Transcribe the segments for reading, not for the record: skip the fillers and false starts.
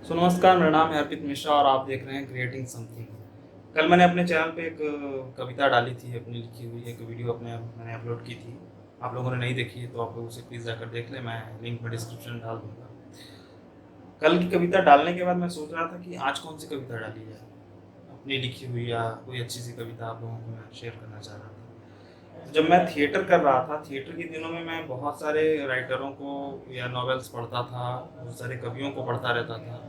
नमस्कार, मेरा नाम है अर्पित मिश्रा और आप देख रहे हैं क्रिएटिंग समथिंग। कल मैंने अपने चैनल पे एक कविता डाली थी, अपनी लिखी हुई एक वीडियो मैंने अपलोड की थी। आप लोगों ने नहीं देखी है तो आप लोग उसे प्लीज़ जाकर देख लें, मैं लिंक में डिस्क्रिप्शन में डाल दूँगा। कल की कविता डालने के बाद मैं सोच रहा था कि आज कौन सी कविता डाली जाए, अपनी लिखी हुई या कोई अच्छी सी कविता आप लोगों को मैं शेयर करना चाह रहा था। तो जब मैं थिएटर कर रहा था, थिएटर के दिनों में मैं बहुत सारे राइटरों को या नॉवेल्स पढ़ता था, बहुत सारे कवियों को पढ़ता रहता था।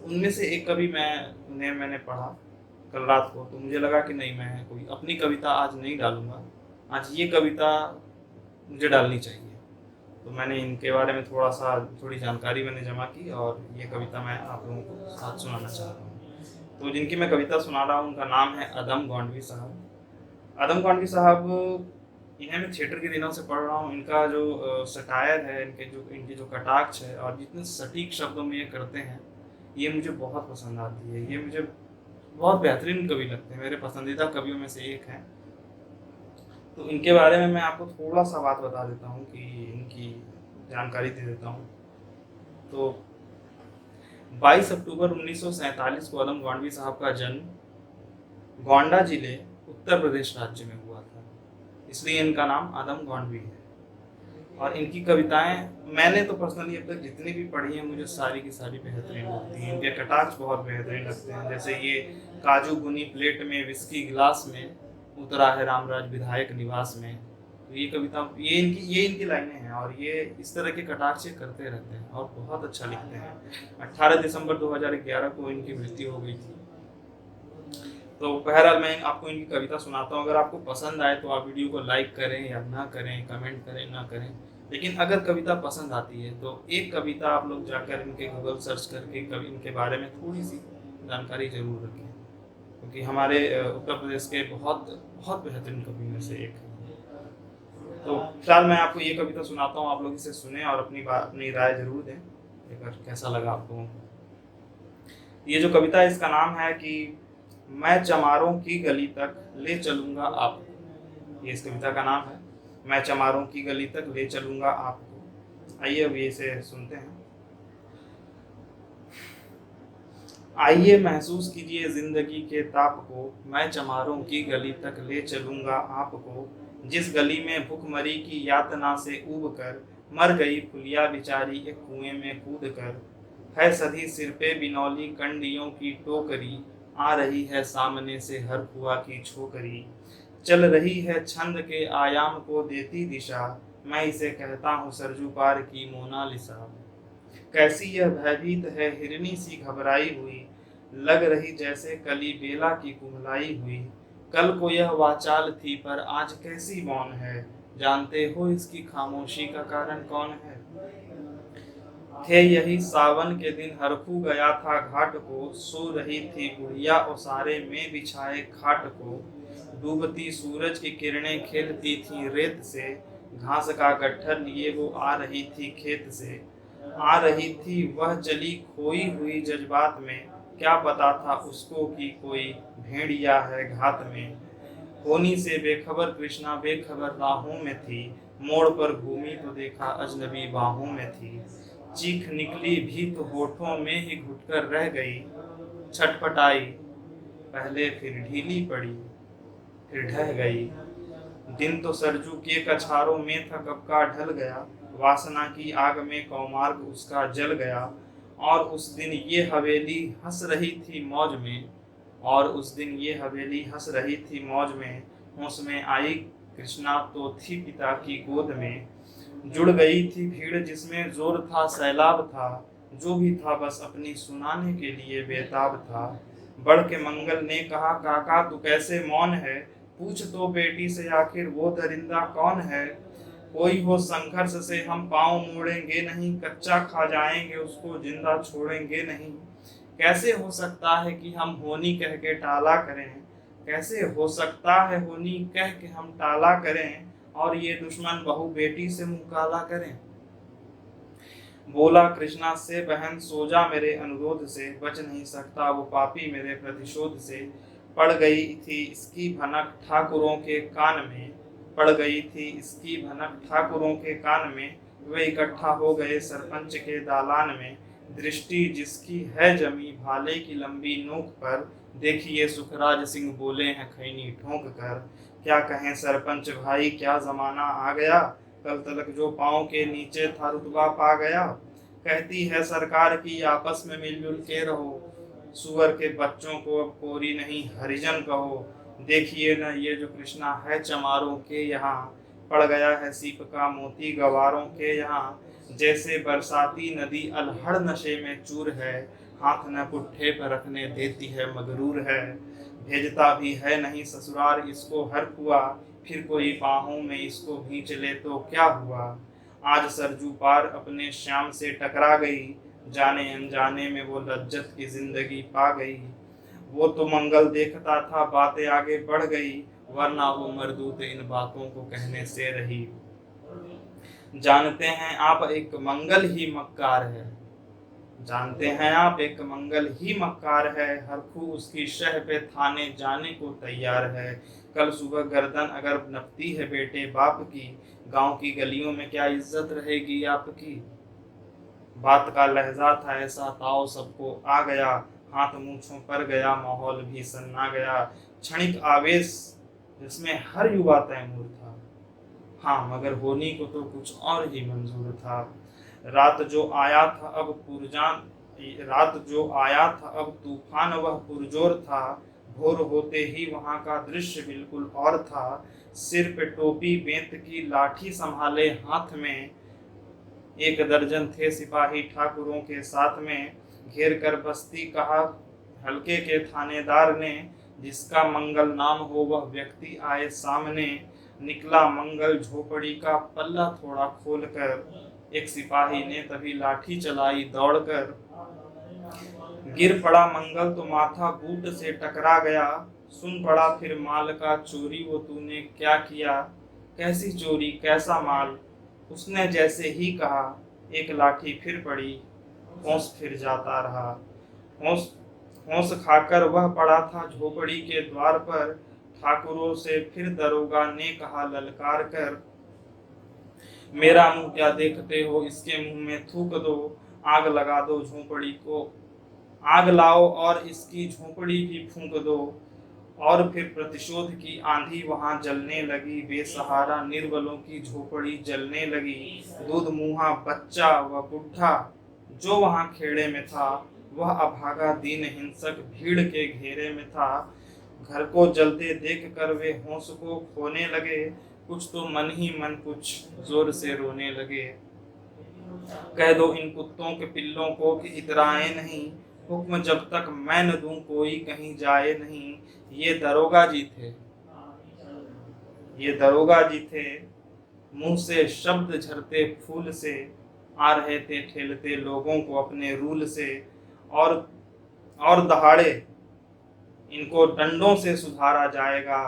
उनमें से एक कवि मैंने पढ़ा कल रात को, तो मुझे लगा कि नहीं, मैं कोई अपनी कविता आज नहीं डालूँगा, आज ये कविता मुझे डालनी चाहिए। तो मैंने इनके बारे में थोड़ी जानकारी मैंने जमा की और ये कविता मैं आप लोगों को साथ सुनाना चाह रहा हूँ। तो जिनकी मैं कविता सुना रहा हूँ उनका नाम है अदम गौंडवी साहब। अदम गौंडवी साहब, इन्हें मैं थिएटर के दिनों से पढ़ रहा हूँ। इनका जो सटायर है, इनकी जो कटाक्ष है और जितने सटीक शब्दों में ये करते हैं, ये मुझे बहुत पसंद आती है। ये मुझे बहुत बेहतरीन कवि लगते हैं, मेरे पसंदीदा कवियों में से एक हैं। तो इनके बारे में मैं आपको थोड़ा सा बात बता देता हूँ, कि इनकी जानकारी दे देता हूँ। तो 22 अक्टूबर 1947 को अदम गौंडवी साहब का जन्म गोंडा जिले, उत्तर प्रदेश राज्य में हुआ था, इसलिए इनका नाम अदम गौंडवी है। और इनकी कविताएं मैंने तो पर्सनली अब तक जितनी भी पढ़ी हैं, मुझे सारी की सारी बेहतरीन लगती हैं। इनके कटाक्ष बहुत बेहतरीन लगते हैं, जैसे ये काजू बुनी प्लेट में विस्की गिलास में, उतरा है रामराज विधायक निवास में। तो ये कविता, ये इनकी लाइनें हैं और ये इस तरह के कटाक्ष ये करते रहते हैं और बहुत अच्छा लिखते हैं। 18 दिसंबर 2011 को इनकी मृत्यु हो गई थी। तो बहरहाल मैं आपको इनकी कविता सुनाता हूँ। अगर आपको पसंद आए तो आप वीडियो को लाइक करें या ना करें, कमेंट करें ना करें, लेकिन अगर कविता पसंद आती है तो एक कविता आप लोग जाकर इनके गूगल सर्च करके कवि इनके बारे में थोड़ी सी जानकारी जरूर रखें, क्योंकि हमारे उत्तर प्रदेश के बहुत बहुत बेहतरीन कवि में से एक है। तो फिलहाल मैं आपको ये कविता सुनाता हूँ, आप लोग इसे सुने और अपनी राय जरूर दें, अगर कैसा लगा आप लोगों को। ये जो कविता है, इसका नाम है कि मैं चमारों की गली तक ले चलूंगा आपको। ये इस कविता का नाम है, मैं चमारों की गली तक ले चलूंगा आपको। आइए अब ये इसे सुनते हैं। आइए महसूस कीजिए जिंदगी के ताप को, मैं चमारों की गली तक ले चलूंगा आपको। जिस गली में भूखमरी की यातना से उब कर मर गई फुलिया बिचारी एक कुएं में कूद कर। है सधी सिर पे बिनौली कंडियों की टोकरी, आ रही है सामने से हर कुआ की छोकरी। चल रही है छंद के आयाम को देती दिशा, मैं इसे कहता हूँ सरजू पार की मोनालिसा। कैसी यह भयभीत है हिरनी सी घबराई हुई, लग रही जैसे कली बेला की कुम्हलाई हुई। कल को यह वाचाल थी पर आज कैसी मौन है, जानते हो इसकी खामोशी का कारण कौन है। थे यही सावन के दिन हरखू गया था घाट को, सो रही थी बुढ़िया ओसारे में बिछाए खाट को। डूबती सूरज की किरणें खेलती थी रेत से, घास का गट्ठर लिए वो आ रही थी खेत से। आ रही थी वह चली खोई हुई जज्बात में, क्या पता था उसको कि कोई भेड़िया है घात में। होनी से बेखबर कृष्णा बेखबर राहों में थी, मोड़ पर घूमी तो देखा अजनबी बाहों में थी। चीख निकली भी तो होठों में ही घुटकर रह गई, छटपटाई पहले फिर ढीली पड़ी फिर ढह गई। दिन तो सरजू के कछारों में था कब का ढल गया, वासना की आग में कौमार्ग उसका जल गया। और उस दिन ये हवेली हंस रही थी मौज में, और उस दिन ये हवेली हंस रही थी मौज में। होश में आई कृष्णा तो थी पिता की गोद में, जुड़ गई थी भीड़ जिसमें जोर था सैलाब था। जो भी था बस अपनी सुनाने के लिए बेताब था। बढ़ के मंगल ने कहा काका तू कैसे मौन है, पूछ तो बेटी से आखिर वो दरिंदा कौन है। कोई हो संघर्ष से हम पांव मोड़ेंगे नहीं, कच्चा खा जाएंगे उसको जिंदा छोड़ेंगे नहीं। कैसे हो सकता है कि हम होनी कह के टाला करें, कैसे हो सकता है होनी कह के हम टाला करें, और ये दुश्मन बहू बेटी से मुंह काला करें। बोला कृष्णा से बहन सो जा मेरे अनुरोध से, बच नहीं सकता वो पापी मेरे प्रतिशोध से। पड़ गई थी इसकी भनक ठाकुरों के कान में, पड़ गई थी इसकी भनक ठाकुरों के कान में। वे इकट्ठा हो गए सरपंच के दालान में, दृष्टि जिसकी है जमी भाले की लंबी नोक पर, देखिए सुखराज सिंह बोले हैं खैनी ठोंक कर। क्या कहें सरपंच भाई क्या जमाना आ गया, कल तलक जो पाँव के नीचे था रुतबा पा गया। कहती है सरकार की आपस में मिलजुल के रहो, सुअर के बच्चों को अब कोरी नहीं हरिजन कहो। देखिए न ये जो कृष्णा है चमारों के यहाँ, पड़ गया है सीप का मोती गवारों के यहाँ। जैसे बरसाती नदी अलहड़ नशे में चूर है, हाथ न पुट्ठे पर रखने देती है मगरूर है। भेजता भी है नहीं ससुराल इसको हर हुआ, फिर कोई बाहों में इसको भींच ले तो क्या हुआ। आज सरजू पार अपने श्याम से टकरा गई, जाने अनजाने में वो लज्जत की जिंदगी पा गई। वो तो मंगल देखता था बातें आगे बढ़ गई, वरना वो मरदूत इन बातों को कहने से रही। जानते हैं आप एक मंगल ही मक्कार है, जानते हैं आप एक मंगल ही मक्कार है, हर खू उसकी शह पे थाने जाने को तैयार है। कल सुबह गर्दन अगर नपती है बेटे बाप की, गांव की गलियों में क्या इज्जत रहेगी आपकी। बात का लहजा था ऐसा ताव सबको आ गया, हाथ मूछों पर गया माहौल भी सन्ना गया। क्षणिक आवेश जिसमें हर युवा तैमूर था, हाँ मगर होनी को तो कुछ और ही मंजूर था। रात जो आया था अब पुरजान, रात जो आया था अब तूफान वह पुरजोर था। भोर होते ही वहां का दृश्य बिल्कुल और था। सिर पे टोपी बेंत की लाठी संभाले हाथ में, एक दर्जन थे सिपाही ठाकुरों के साथ में। घेर कर बस्ती कहा हल्के के थानेदार ने, जिसका मंगल नाम हो वह व्यक्ति आए सामने। निकला मंगल झोपड़ी का पल्ला थोड़ा खोलकर, एक सिपाही ने तभी लाठी चलाई दौड़कर। गिर पड़ा मंगल तो माथा बूट से टकरा गया, सुन पड़ा फिर माल का चोरी वो तूने क्या किया। कैसी चोरी कैसा माल, उसने जैसे ही कहा, एक लाठी फिर पड़ी, होश फिर जाता रहा। होश होश खाकर वह पड़ा था झोपड़ी के द्वार पर। ठाकुरों से फिर दरोगा ने कहा ललकार कर, मेरा मुंह क्या देखते हो, इसके मुंह में थूक दो। आग लगा दो झोपड़ी को, आग लाओ और इसकी झोपड़ी भी फूंक दो। और फिर प्रतिशोध की आंधी वहां जलने लगी, बेसहारा निर्बलों की झोपड़ी जलने लगी। दूध मुंहा बच्चा व बुढ़ा जो वहां खेड़े में था, वह अभागा दीन हिंसक भीड़ के घेरे में था। घर को जलते देख कर वे होश को खोने लगे, कुछ तो मन ही मन कुछ जोर से रोने लगे। कह दो इन कुत्तों के पिल्लों को कि इतराए नहीं, हुक्म जब तक मैं न दूं कोई कहीं जाए नहीं। ये दरोगा जी थे, ये दरोगा जी थे, मुंह से शब्द झरते फूल से, आ रहे थे ठेलते लोगों को अपने रूल से। और दहाड़े इनको डंडों से सुधारा जाएगा,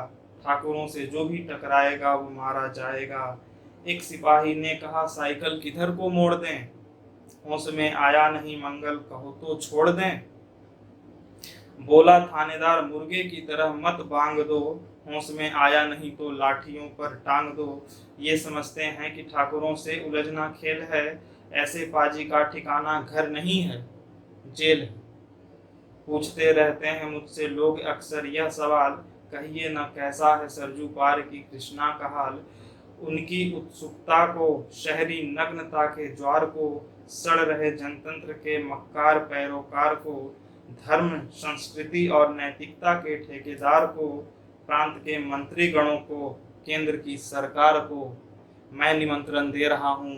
ठाकुरों से जो भी टकराएगा वो मारा जाएगा। एक सिपाही ने कहा साइकिल किधर को मोड़ दें, होश में आया नहीं मंगल कहो तो छोड़ दें। बोला थानेदार मुर्गे की तरह मत बांग दो, होश में आया नहीं तो लाठियों पर टांग दो। ये समझते हैं कि ठाकुरों से उलझना खेल है, ऐसे पाजी का ठिकाना घर नहीं है जेल है। पूछते रहते हैं मुझसे लोग अक्सर यह सवाल, कहिए न कैसा है सरजू पार की कृष्णा का हाल। उनकी उत्सुकता को शहरी नग्नता के ज्वार को, सड़ रहे जनतंत्र के मक्कार पैरोकार को, धर्म संस्कृति और नैतिकता के ठेकेदार को, प्रांत के मंत्री गणों को, केंद्र की सरकार को मैं निमंत्रण दे रहा हूँ,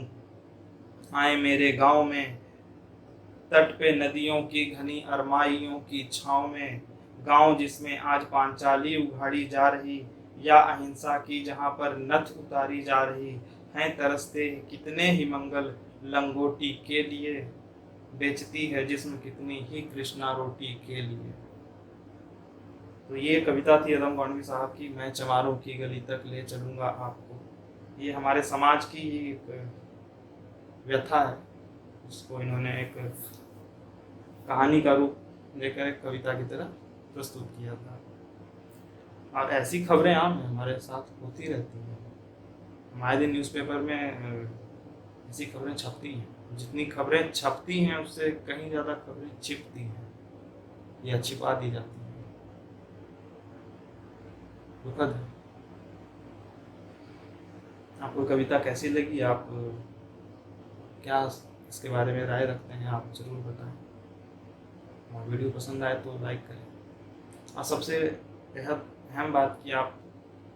आए मेरे गांव में। तट पे नदियों की घनी अरमाइयों की छांव में, गांव जिसमें आज पांचाली उघाड़ी जा रही, या अहिंसा की जहां पर नथ उतारी जा रही हैं। तरसते कितने ही मंगल लंगोटी के लिए, बेचती है जिस्म कितनी ही कृष्णा रोटी के लिए। तो ये कविता थी अदम गौंडवी साहब की, मैं चमारों की गली तक ले चलूंगा आपको। ये हमारे समाज की एक व्यथा है, उसको इन्होंने एक कहानी का रूप लेकर एक कविता की तरह प्रस्तुत किया था। और ऐसी खबरें आम है हमारे साथ होती रहती हैं, हमारे दिन न्यूज़पेपर में ऐसी खबरें छपती हैं। जितनी खबरें छपती हैं उससे कहीं ज़्यादा खबरें छिपती हैं या छिपा दी जाती हैं। दुखद है। आपको कविता कैसी लगी? आप क्या इसके बारे में राय रखते हैं? आप ज़रूर बताएं। और वीडियो पसंद आए तो लाइक करें। और सबसे बेहद अहम बात कि आप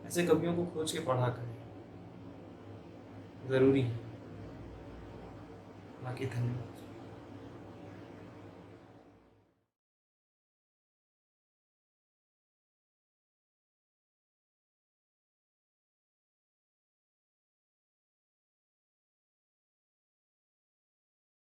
ऐसे कवियों को खोज के पढ़ा करें, ज़रूरी है। बाकी धन्यवाद।